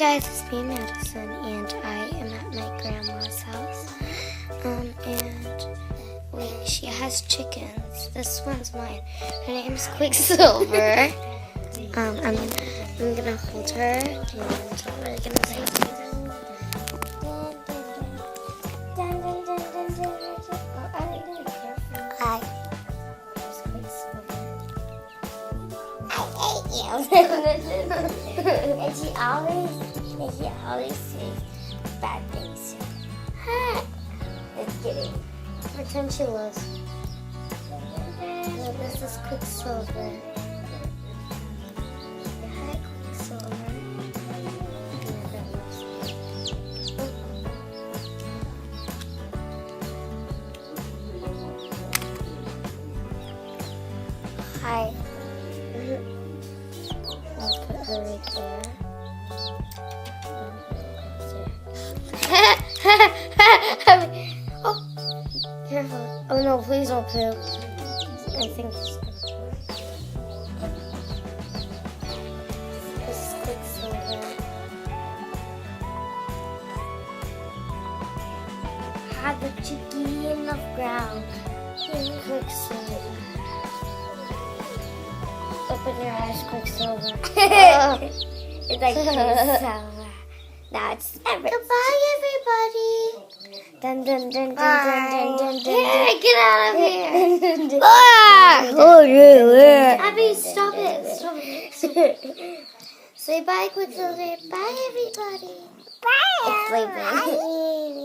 guys, it's me, Madison, and I am at my grandma's house. She has chickens. This one's mine. Her name's Quicksilver. I'm gonna hold her, and we're gonna say something. Hi. And she always says bad things. Just kidding. Pretend she loves. No, this is Quicksilver. Hi, Quicksilver. Hi. I'll put her right there. Oh, careful. Oh no, please don't poop. I think he's gonna poop. This is Quicksilver. Have a chicky in the ground. Quicksilver. Open your eyes, Quicksilver. It's like Quicksilver. Now it's everything. Goodbye, everybody. Dun dun dun dun dun dun dun dun. Hey, get out of here. Abby, stop it. Stop it. Say bye, Quicksilver. Bye, everybody. Bye. It's sleeping. Bye.